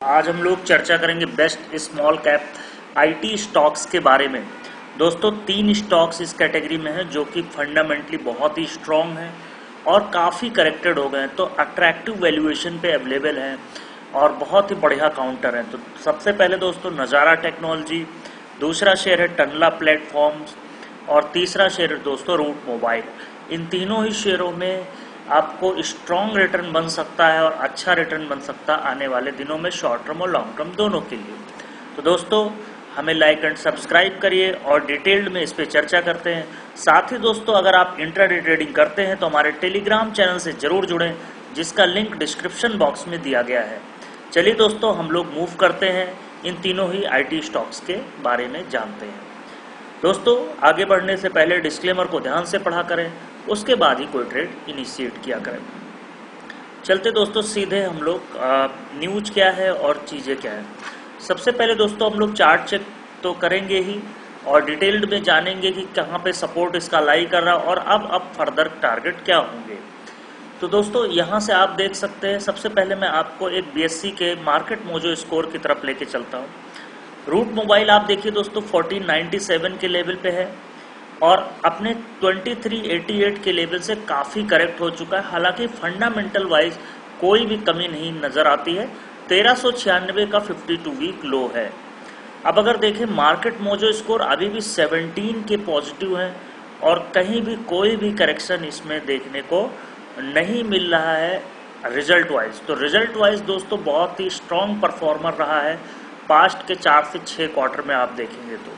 आज हम लोग चर्चा करेंगे best small cap IT stocks के बारे में। दोस्तों 3 स्टॉक्स इस कैटेगरी में हैं जो कि फंडामेंटली बहुत ही स्ट्रॉन्ग हैं और काफ़ी करेक्टेड हो गए हैं, तो अट्रैक्टिव वैल्यूएशन पे अवेलेबल हैं और बहुत ही बढ़िया काउंटर हैं। तो सबसे पहले दोस्तों नज़ारा टेक्नोलॉजी, दूसरा शेयर है टनला प्लेटफॉर्म्स और तीसरा शेयर है दोस्तों रूट मोबाइल। इन तीनों ही शेयरों में आपको स्ट्रॉन्ग रिटर्न बन सकता है और अच्छा रिटर्न बन सकता है आने वाले दिनों में, शॉर्ट टर्म और लॉन्ग टर्म दोनों के लिए। तो दोस्तों हमें लाइक एंड सब्सक्राइब करिए और डिटेल्ड में इस पे चर्चा करते हैं। साथ ही दोस्तों अगर आप इंट्राडे ट्रेडिंग करते हैं तो हमारे टेलीग्राम चैनल से जरूर जुड़ें, जिसका लिंक डिस्क्रिप्शन बॉक्स में दिया गया है। चलिए दोस्तों हम लोग मूव करते हैं, इन तीनों ही आईटी स्टॉक्स के बारे में जानते हैं। दोस्तों आगे बढ़ने से पहले डिस्क्लेमर को ध्यान से पढ़ा करें, उसके बाद ही कोई ट्रेड इनिशिएट किया करें। चलते दोस्तों सीधे हम लोग न्यूज क्या है और चीज़ें क्या है। सबसे पहले दोस्तों हम लोग चार्ट चेक तो करेंगे ही और डिटेल्ड में जानेंगे कि कहाँ पे सपोर्ट इसका लाई कर रहा और अब फर्दर टारगेट क्या होंगे। तो दोस्तों यहाँ से आप देख सकते हैं, सबसे पहले मैं आपको एक बीएससी के मार्केट मोजो स्कोर की तरफ लेके चलता हूँ। रूट मोबाइल आप देखिए दोस्तों 1497 के लेवल पे है और अपने 2388 के लेवल से काफ़ी करेक्ट हो चुका है। हालांकि फंडामेंटल वाइज कोई भी कमी नहीं नज़र आती है। 1396 का 52 वीक लो है। अब अगर देखें मार्केट मोजो स्कोर अभी भी 17 के पॉजिटिव हैं और कहीं भी कोई भी करेक्शन इसमें देखने को नहीं मिल रहा है रिजल्ट वाइज। तो रिजल्ट वाइज दोस्तों बहुत ही स्ट्रॉन्ग परफॉर्मर रहा है पास्ट के 4 से 6 क्वार्टर में। आप देखेंगे तो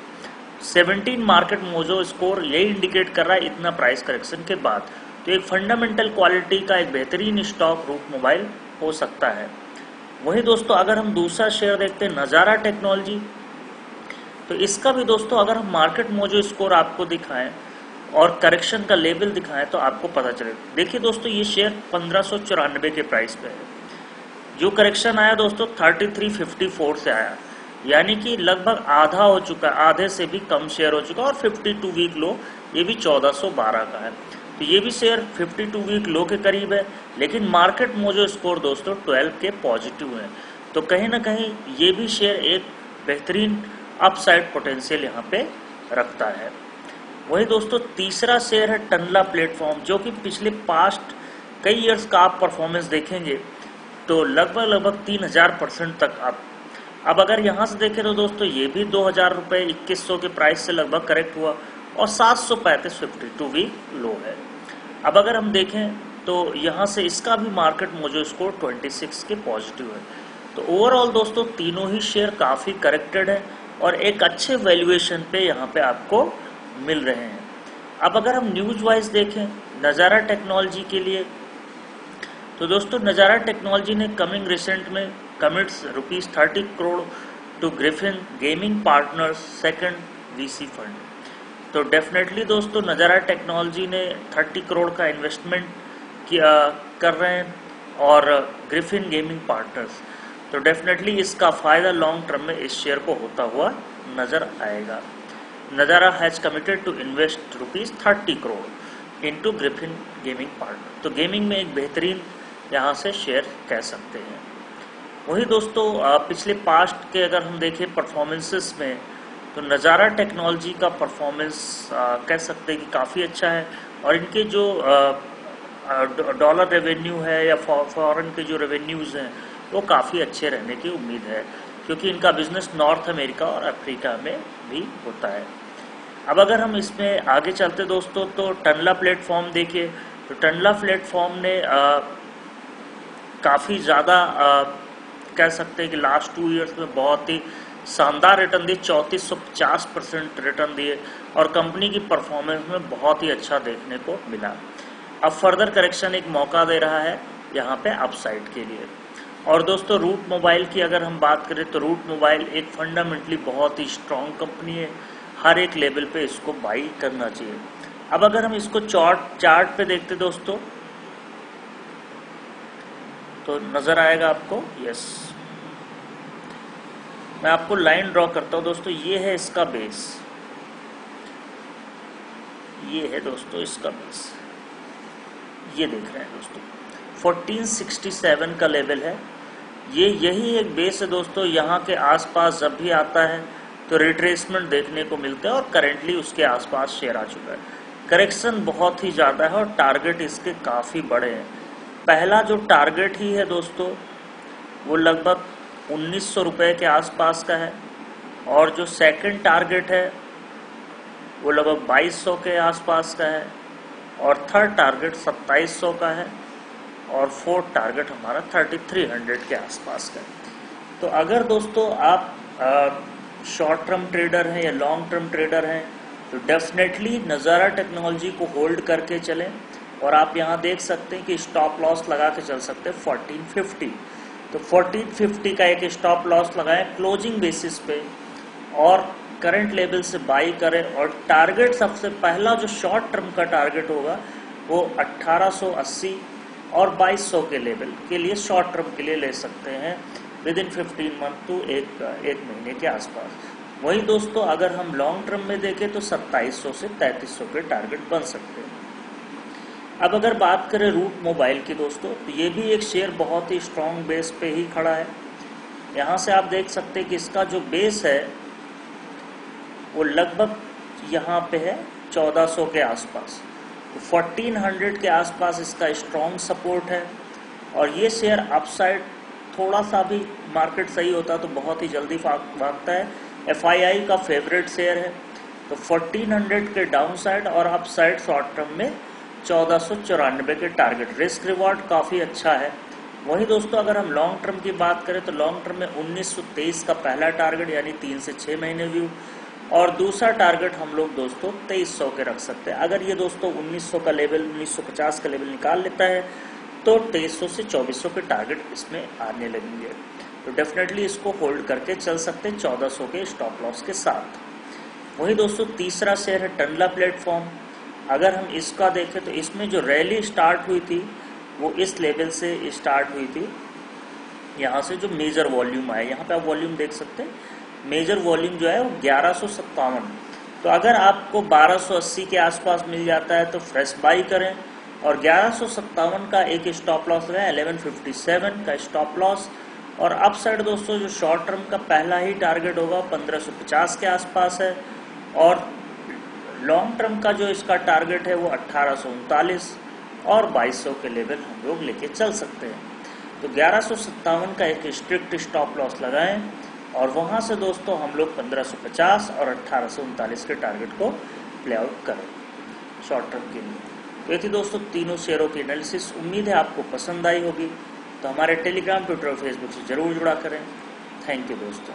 17 मार्केट मोजो स्कोर यही इंडिकेट कर रहा है इतना प्राइस करेक्शन के बाद। तो एक फंडामेंटल क्वालिटी का एक बेहतरीन स्टॉक रूट मोबाइल हो सकता है। वही दोस्तों अगर हम दूसरा शेयर देखते हैं नज़ारा टेक्नोलॉजी, तो इसका भी दोस्तों अगर हम मार्केट मोजो स्कोर आपको दिखाएं और करेक्शन का लेवल दिखाएं तो आपको पता चले। देखिए दोस्तों ये शेयर 1594 के प्राइस पे है। जो करेक्शन आया दोस्तों 3354 से आया, यानी कि लगभग आधा हो चुका है, आधे से भी कम शेयर हो चुका है और 52 वीक लो ये भी 1412 का है। तो ये भी शेयर 52 वीक लो के करीब है, लेकिन मार्केट मोजो स्कोर दोस्तों 12 के पॉजिटिव है। तो कहीं ना कहीं ये भी शेयर एक बेहतरीन अपसाइड पोटेंशियल यहाँ पे रखता है। वही दोस्तों तीसरा शेयर है टनला प्लेटफॉर्म, जो कि पिछले पास्ट कई ईयर्स का आप परफॉर्मेंस देखेंगे तो लगभग 3000% तक आप। अब अगर यहाँ से देखें तो दोस्तों ये भी 2000 रुपये 2100 के प्राइस से लगभग करेक्ट हुआ और 735 52 वीक लो है। अब अगर हम देखें तो यहाँ से इसका भी मार्केट मोजो स्कोर 26 के पॉजिटिव है। तो ओवरऑल दोस्तों तीनों ही शेयर काफ़ी करेक्टेड है और एक अच्छे वैल्यूएशन पे यहाँ पे आपको मिल रहे हैं। अब अगर हम न्यूज वाइज देखें नज़ारा टेक्नोलॉजी के लिए, तो दोस्तों नज़ारा टेक्नोलॉजी ने कमिंग रिसेंट में commits ₹30 crore to Griffin Gaming Partners second VC fund. तो डेफिनेटली दोस्तों नज़ारा टेक्नोलॉजी ने 30 करोड़ का इन्वेस्टमेंट किया कर रहे हैं और ग्रिफिन गेमिंग पार्टनर्स, तो डेफिनेटली इसका फ़ायदा लॉन्ग टर्म में इस शेयर को होता हुआ नज़र आएगा। Nazara has committed to invest ₹30 crore into Griffin Gaming Partner. तो गेमिंग में एक बेहतरीन यहाँ से शेयर कह सकते हैं। वही दोस्तों पिछले पास्ट के अगर हम देखें परफॉर्मेंसेस में, तो नज़ारा टेक्नोलॉजी का परफॉर्मेंस कह सकते हैं कि काफ़ी अच्छा है और इनके जो डॉलर रेवेन्यू है या फॉरेन के जो रेवेन्यूज़ हैं वो काफ़ी अच्छे रहने की उम्मीद है, क्योंकि इनका बिजनेस नॉर्थ अमेरिका और अफ्रीका में भी होता है। अब अगर हम इसमें आगे चलते दोस्तों तो टनला प्लेटफॉर्म देखिए, तो टनला प्लेटफॉर्म ने काफ़ी ज़्यादा कह सकते हैं कि लास्ट 2 ईयर्स में बहुत ही शानदार रिटर्न दिए, 3450% रिटर्न दिए और कंपनी की परफॉर्मेंस में बहुत ही अच्छा देखने को मिला। अब फर्दर करेक्शन एक मौका दे रहा है यहाँ पे अपसाइड के लिए। और दोस्तों रूट मोबाइल की अगर हम बात करें तो रूट मोबाइल एक फंडामेंटली बहुत ही स्ट्रॉन्ग कंपनी है, हर एक लेवल पे इसको बाई करना चाहिए। अब अगर हम इसको चार्ट पे देखते दोस्तों तो नज़र आएगा आपको, यस मैं आपको लाइन ड्रॉ करता हूँ दोस्तों। ये है इसका बेस, ये है दोस्तों इसका बेस, ये देख रहे हैं दोस्तों 1467 का लेवल है यही एक बेस है दोस्तों, यहाँ के आसपास जब भी आता है तो रिट्रेसमेंट देखने को मिलते हैं और करेंटली उसके आसपास शेयर आ चुका है। करेक्शन बहुत ही ज़्यादा है और टारगेट इसके काफ़ी बड़े हैं। पहला जो टारगेट ही है दोस्तों वो लगभग 1900 रुपये के आसपास का है, और जो सेकंड टारगेट है वो लगभग 2200 के आसपास का है, और थर्ड टारगेट 2700 का है, और फोर्थ टारगेट हमारा 3300 के आसपास का है। तो अगर दोस्तों आप शॉर्ट टर्म ट्रेडर हैं या लॉन्ग टर्म ट्रेडर हैं तो डेफिनेटली नज़ारा टेक्नोलॉजी को होल्ड करके चलें, और आप यहाँ देख सकते हैं कि स्टॉप लॉस लगा के चल सकते हैं 1450। तो 1450 का एक स्टॉप लॉस लगाएं क्लोजिंग बेसिस पे, और करंट लेवल से बाई करें, और टारगेट सबसे पहला जो शॉर्ट टर्म का टारगेट होगा वो 1880 और 2200 के लेवल के लिए शॉर्ट टर्म के लिए ले सकते हैं विद इन 15 मंथ टू एक महीने के आसपास। वही दोस्तों अगर हम लॉन्ग टर्म में देखें तो 2700 से 3300 के टारगेट बन सकते हैं। अब अगर बात करें रूट मोबाइल की दोस्तों, तो ये भी एक शेयर बहुत ही स्ट्रॉन्ग बेस पे ही खड़ा है। यहाँ से आप देख सकते हैं कि इसका जो बेस है वो लगभग यहाँ पे है 1400 के आसपास, तो 1400 के आसपास इसका स्ट्रॉन्ग सपोर्ट है। और ये शेयर अपसाइड थोड़ा सा भी मार्केट सही होता तो बहुत ही जल्दी भागता है। FII का फेवरेट शेयर है, तो 1400 के डाउन साइड और अप साइड शॉर्ट टर्म में 1494 के टारगेट, रिस्क रिवॉर्ड काफ़ी अच्छा है। वही दोस्तों अगर हम लॉन्ग टर्म की बात करें तो लॉन्ग टर्म में 1923 का पहला टारगेट यानी 3 से 6 महीने व्यू, और दूसरा टारगेट हम लोग दोस्तों 2300 के रख सकते हैं। अगर ये दोस्तों 1900 का लेवल 1950 का लेवल निकाल लेता है तो 2300 से 2400 के टारगेट इसमें आने लगेंगे, तो डेफिनेटली इसको होल्ड करके चल सकते हैं 1400 के स्टॉप लॉस के साथ। वही दोस्तों तीसरा शेयर है टनला प्लेटफॉर्म। अगर हम इसका देखें तो इसमें जो रैली स्टार्ट हुई थी वो इस लेवल से स्टार्ट हुई थी, यहाँ से जो मेजर वॉल्यूम आया, यहाँ पे आप वॉल्यूम देख सकते हैं, मेजर वॉल्यूम जो है वो 1157। तो अगर आपको 1280 के आसपास मिल जाता है तो फ्रेश बाई करें, और 1157 का एक स्टॉप लॉस है, 1157 का स्टॉप लॉस। और अप साइड दोस्तों जो शॉर्ट टर्म का पहला ही टारगेट होगा 1550 के आसपास है, और लॉन्ग टर्म का जो इसका टारगेट है वो 1839 और 2200 के लेवल हम लोग लेके चल सकते हैं। तो 1157 का एक स्ट्रिक्ट स्टॉप लॉस लगाएं, और वहाँ से दोस्तों हम लोग 1550 और 1839 के टारगेट को प्ले आउट करें शॉर्ट टर्म के लिए। तो ये थी दोस्तों तीनों शेयरों की एनालिसिस। उम्मीद है आपको पसंद आई होगी, तो हमारे टेलीग्राम, ट्विटर और फेसबुक से ज़रूर जुड़ा करें। थैंक यू दोस्तों।